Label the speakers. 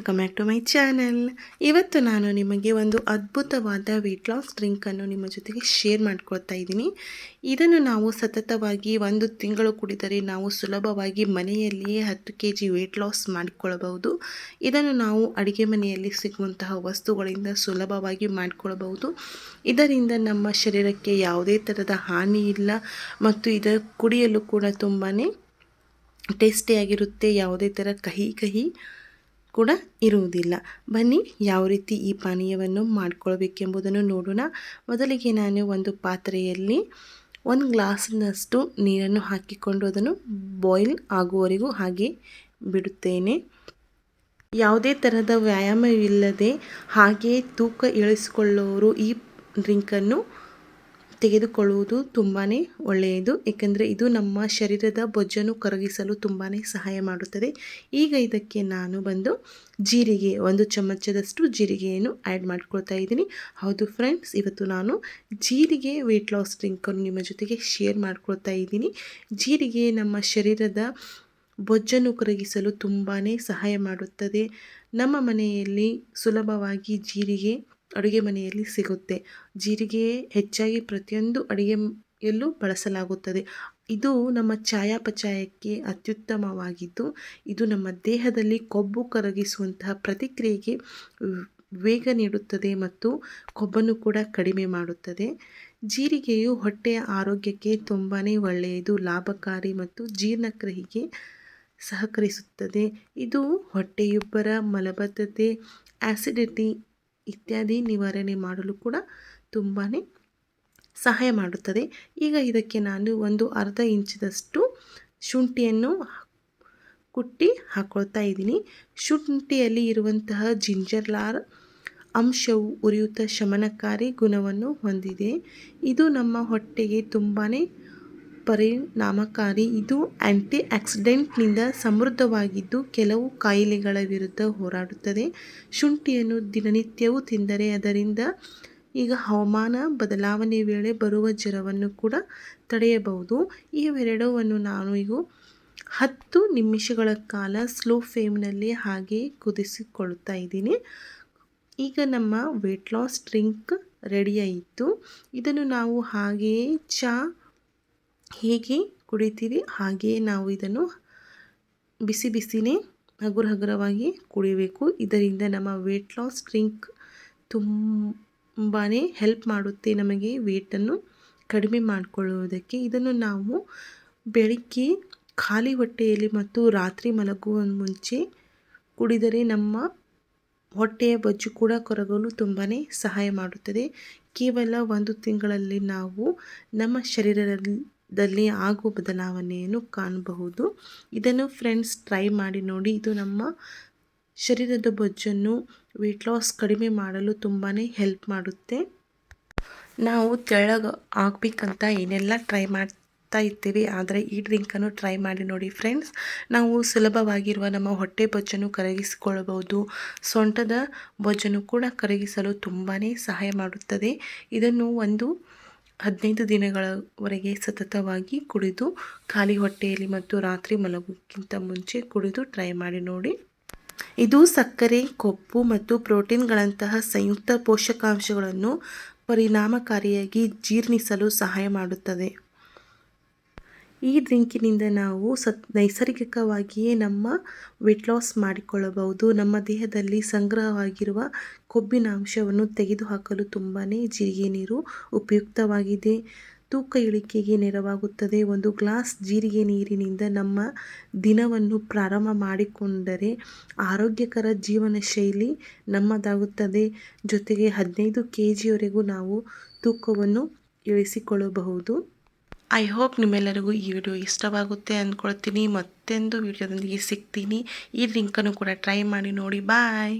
Speaker 1: Welcome back to my channel. ಇವತ್ತು ನಾನು ನಿಮಗೆ ಒಂದು ಅದ್ಭುತವಾದ ವೆಯ್ಟ್ ಲಾಸ್ ಡ್ರಿಂಕನ್ನು ನಿಮ್ಮ ಜೊತೆಗೆ ಶೇರ್ ಮಾಡ್ಕೊಳ್ತಾ ಇದ್ದೀನಿ. ಇದನ್ನು ನಾವು ಸತತವಾಗಿ 1 ತಿಂಗಳು ಕುಡಿದರೆ ನಾವು ಸುಲಭವಾಗಿ ಮನೆಯಲ್ಲಿಯೇ 10 kg ವೆಯ್ಟ್ ಲಾಸ್ ಮಾಡಿಕೊಳ್ಳಬಹುದು. ಇದನ್ನು ನಾವು ಅಡುಗೆ ಮನೆಯಲ್ಲಿ ಸಿಗುವಂತಹ ವಸ್ತುಗಳಿಂದ ಸುಲಭವಾಗಿ ಮಾಡಿಕೊಳ್ಳಬಹುದು. ಇದರಿಂದ ನಮ್ಮ ಶರೀರಕ್ಕೆ ಯಾವುದೇ ಥರದ ಹಾನಿ ಇಲ್ಲ ಮತ್ತು ಇದು ಕುಡಿಯಲು ಕೂಡ ತುಂಬಾ ಟೇಸ್ಟಿಯಾಗಿರುತ್ತೆ. ಯಾವುದೇ ಥರ ಕಹಿ ಕೂಡ ಇರುವುದಿಲ್ಲ. ಬನ್ನಿ ಯಾವ ರೀತಿ ಈ ಪಾನೀಯವನ್ನು ಮಾಡಿಕೊಳ್ಬೇಕೆಂಬುದನ್ನು ನೋಡೋಣ. ಮೊದಲಿಗೆ ನಾನು ಒಂದು ಪಾತ್ರೆಯಲ್ಲಿ 1 ಗ್ಲಾಸ್ನಷ್ಟು ನೀರನ್ನು ಹಾಕಿಕೊಂಡು ಅದನ್ನು ಬಾಯ್ಲ್ ಆಗುವವರೆಗೂ ಹಾಗೆ ಬಿಡುತ್ತೇನೆ. ಯಾವುದೇ ಥರದ ವ್ಯಾಯಾಮವಿಲ್ಲದೆ ಹಾಗೆ ತೂಕ ಇಳಿಸಿಕೊಳ್ಳುವವರು ಈ ಡ್ರಿಂಕನ್ನು ತೆಗೆದುಕೊಳ್ಳುವುದು ತುಂಬಾ ಒಳ್ಳೆಯದು. ಏಕೆಂದರೆ ಇದು ನಮ್ಮ ಶರೀರದ ಬೊಜ್ಜನ್ನು ಕರಗಿಸಲು ತುಂಬಾ ಸಹಾಯ ಮಾಡುತ್ತದೆ. ಈಗ ಇದಕ್ಕೆ ನಾನು ಜೀರಿಗೆ 1 ಚಮಚದಷ್ಟು ಜೀರಿಗೆಯನ್ನು ಆ್ಯಡ್ ಮಾಡ್ಕೊಳ್ತಾ ಇದ್ದೀನಿ. ಹೌದು ಫ್ರೆಂಡ್ಸ್, ಇವತ್ತು ನಾನು ಜೀರಿಗೆ ವೆಯ್ಟ್ ಲಾಸ್ ಡ್ರಿಂಕನ್ನು ನಿಮ್ಮ ಜೊತೆಗೆ ಶೇರ್ ಮಾಡ್ಕೊಳ್ತಾ ಇದ್ದೀನಿ. ಜೀರಿಗೆ ನಮ್ಮ ಶರೀರದ ಬೊಜ್ಜನ್ನು ಕರಗಿಸಲು ತುಂಬಾ ಸಹಾಯ ಮಾಡುತ್ತದೆ. ನಮ್ಮ ಮನೆಯಲ್ಲಿ ಸುಲಭವಾಗಿ ಜೀರಿಗೆ ಅಡುಗೆ ಮನೆಯಲ್ಲಿ ಸಿಗುತ್ತೆ. ಜೀರಿಗೆ ಹೆಚ್ಚಾಗಿ ಪ್ರತಿಯೊಂದು ಅಡುಗೆಯಲ್ಲೂ ಬಳಸಲಾಗುತ್ತದೆ. ಇದು ನಮ್ಮ ಚಯಾಪಚಯಕ್ಕೆ ಅತ್ಯುತ್ತಮವಾಗಿದ್ದು, ಇದು ನಮ್ಮ ದೇಹದಲ್ಲಿ ಕೊಬ್ಬು ಕರಗಿಸುವಂತಹ ಪ್ರತಿಕ್ರಿಯೆಗೆ ವೇಗ ನೀಡುತ್ತದೆ ಮತ್ತು ಕೊಬ್ಬನ್ನು ಕೂಡ ಕಡಿಮೆ ಮಾಡುತ್ತದೆ. ಜೀರಿಗೆಯು ಹೊಟ್ಟೆಯ ಆರೋಗ್ಯಕ್ಕೆ ತುಂಬಾ ಒಳ್ಳೆಯದು, ಲಾಭಕಾರಿ ಮತ್ತು ಜೀರ್ಣಕ್ರಿಯೆಗೆ ಸಹಕರಿಸುತ್ತದೆ. ಇದು ಹೊಟ್ಟೆಯುಬ್ಬರ, ಮಲಬದ್ಧತೆ, ಆಸಿಡಿಟಿ ಇತ್ಯಾದಿ ನಿವಾರಣೆ ಮಾಡಲು ಕೂಡ ತುಂಬಾ ಸಹಾಯ ಮಾಡುತ್ತದೆ. ಈಗ ಇದಕ್ಕೆ ನಾನು ಅರ್ಧ ಇಂಚಿನಷ್ಟು ಶುಂಠಿಯನ್ನು ಕುಟ್ಟಿ ಹಾಕ್ಕೊಳ್ತಾ ಇದ್ದೀನಿ. ಶುಂಠಿಯಲ್ಲಿ ಇರುವಂತಹ ಜಿಂಜರ್ಲಾರ್ ಅಂಶವು ಉರಿಯೂತ ಶಮನಕಾರಿ ಗುಣವನ್ನು ಹೊಂದಿದೆ. ಇದು ನಮ್ಮ ಹೊಟ್ಟೆಗೆ ತುಂಬಾ ಪರಿಣಾಮಕಾರಿ. ಇದು ಆ್ಯಂಟಿ ಆಕ್ಸಿಡೆಂಟ್ನಿಂದ ಸಮೃದ್ಧವಾಗಿದ್ದು ಕೆಲವು ಕಾಯಿಲೆಗಳ ವಿರುದ್ಧ ಹೋರಾಡುತ್ತದೆ. ಶುಂಠಿಯನ್ನು ದಿನನಿತ್ಯವೂ ತಿಂದರೆ ಅದರಿಂದ ಈಗ ಹವಾಮಾನ ಬದಲಾವಣೆ ವೇಳೆ ಬರುವ ಜ್ವರವನ್ನು ಕೂಡ ತಡೆಯಬಹುದು. ಇವೆರಡವನ್ನು ನಾನು ಈಗ 10 ನಿಮಿಷಗಳ ಕಾಲ ಸ್ಲೋ ಫ್ಲೇಮ್ನಲ್ಲಿ ಹಾಗೆ ಕುದಿಸಿಕೊಳ್ತಾ ಇದ್ದೀನಿ. ಈಗ ನಮ್ಮ ವೆಯ್ಟ್ ಲಾಸ್ ಡ್ರಿಂಕ್ ರೆಡಿಯಾಯಿತು. ಇದನ್ನು ನಾವು ಹಾಗೆಯೇ ಹೇಗೆ ಕುಡಿತೀವಿ ಹಾಗೆಯೇ ನಾವು ಇದನ್ನು ಬಿಸಿನೇ ಹಗುರವಾಗಿ ಕುಡಿಬೇಕು. ಇದರಿಂದ ನಮ್ಮ ವೆಯ್ಟ್ ಲಾಸ್ ಡ್ರಿಂಕ್ ತುಂಬಾ ಹೆಲ್ಪ್ ಮಾಡುತ್ತೆ ನಮಗೆ ವೆಯ್ಟನ್ನು ಕಡಿಮೆ ಮಾಡಿಕೊಳ್ಳುವುದಕ್ಕೆ. ಇದನ್ನು ನಾವು ಬೆಳಿಗ್ಗೆ ಖಾಲಿ ಹೊಟ್ಟೆಯಲ್ಲಿ ಮತ್ತು ರಾತ್ರಿ ಮಲಗುವ ಮುಂಚೆ ಕುಡಿದರೆ ನಮ್ಮ ಹೊಟ್ಟೆಯ ಬೊಜ್ಜು ಕೂಡ ಕರಗಲು ತುಂಬಾ ಸಹಾಯ ಮಾಡುತ್ತದೆ. ಕೇವಲ 1 ತಿಂಗಳಲ್ಲಿ ನಾವು ನಮ್ಮ ಶರೀರದಲ್ಲಿ ಆಗುವ ಬದಲಾವಣೆಯನ್ನು ಕಾಣಬಹುದು. ಇದನ್ನು ಫ್ರೆಂಡ್ಸ್ ಟ್ರೈ ಮಾಡಿ ನೋಡಿ. ಇದು ನಮ್ಮ ಶರೀರದ ಬೊಜ್ಜನ್ನು ವೆಯ್ಟ್ ಲಾಸ್ ಕಡಿಮೆ ಮಾಡಲು ತುಂಬಾ ಹೆಲ್ಪ್ ಮಾಡುತ್ತೆ. ನಾವು ತೆಳ್ಳಗೆ ಆಗಬೇಕಂತ ಏನೆಲ್ಲ ಟ್ರೈ ಮಾಡ್ತಾ ಇರ್ತೀವಿ, ಆದರೆ ಈ ಡ್ರಿಂಕನ್ನು ಟ್ರೈ ಮಾಡಿ ನೋಡಿ ಫ್ರೆಂಡ್ಸ್. ನಾವು ಸುಲಭವಾಗಿರುವ ನಮ್ಮ ಹೊಟ್ಟೆ ಬೊಜ್ಜನ್ನು ಕರಗಿಸಿಕೊಳ್ಳಬಹುದು. ಸೊಂಟದ ಬೊಜ್ಜನ್ನು ಕೂಡ ಕರಗಿಸಲು ತುಂಬಾ ಸಹಾಯ ಮಾಡುತ್ತದೆ. ಇದನ್ನು 15 ದಿನಗಳವರೆಗೆ ಸತತವಾಗಿ ಕುಡಿದು ಖಾಲಿ ಹೊಟ್ಟೆಯಲ್ಲಿ ಮತ್ತು ರಾತ್ರಿ ಮಲಗೋಕ್ಕಿಂತ ಮುಂಚೆ ಕುಡಿದು ಟ್ರೈ ಮಾಡಿ ನೋಡಿ. ಇದು ಸಕ್ಕರೆ, ಕೊಬ್ಬು ಮತ್ತು ಪ್ರೋಟೀನ್ಗಳಂತಹ ಸಂಯುಕ್ತ ಪೋಷಕಾಂಶಗಳನ್ನು ಪರಿಣಾಮಕಾರಿಯಾಗಿ ಜೀರ್ಣಿಸಲು ಸಹಾಯ ಮಾಡುತ್ತದೆ. ಈ ಡ್ರಿಂಕಿನಿಂದ ನಾವು ನೈಸರ್ಗಿಕವಾಗಿಯೇ ನಮ್ಮ ವೆಯ್ಟ್ ಲಾಸ್ ಮಾಡಿಕೊಳ್ಳಬಹುದು. ನಮ್ಮ ದೇಹದಲ್ಲಿ ಸಂಗ್ರಹವಾಗಿರುವ ಕೊಬ್ಬಿನ ಅಂಶವನ್ನು ತೆಗೆದುಹಾಕಲು ತುಂಬಾ ಜೀರಿಗೆ ನೀರು ಉಪಯುಕ್ತವಾಗಿದೆ. ತೂಕ ಇಳಿಕೆಗೆ ನೆರವಾಗುತ್ತದೆ. 1 ಗ್ಲಾಸ್ ಜೀರಿಗೆ ನೀರಿನಿಂದ ನಮ್ಮ ದಿನವನ್ನು ಪ್ರಾರಂಭ ಮಾಡಿಕೊಂಡರೆ ಆರೋಗ್ಯಕರ ಜೀವನ ಶೈಲಿ ನಮ್ಮದಾಗುತ್ತದೆ. ಜೊತೆಗೆ 15 kgವರೆಗೂ ನಾವು ತೂಕವನ್ನು ಇಳಿಸಿಕೊಳ್ಳಬಹುದು. ಐ ಹೋಪ್ ನಿಮ್ಮೆಲ್ಲರಿಗೂ ಈ ವಿಡಿಯೋ ಇಷ್ಟವಾಗುತ್ತೆ ಅಂದ್ಕೊಳ್ತೀನಿ. ಮತ್ತೊಂದು ವಿಡಿಯೋದೊಂದಿಗೆ ಸಿಗ್ತೀನಿ. ಈ ಡ್ರಿಂಕನ್ನು ಕೂಡ ಟ್ರೈ ಮಾಡಿ ನೋಡಿ. ಬಾಯ್.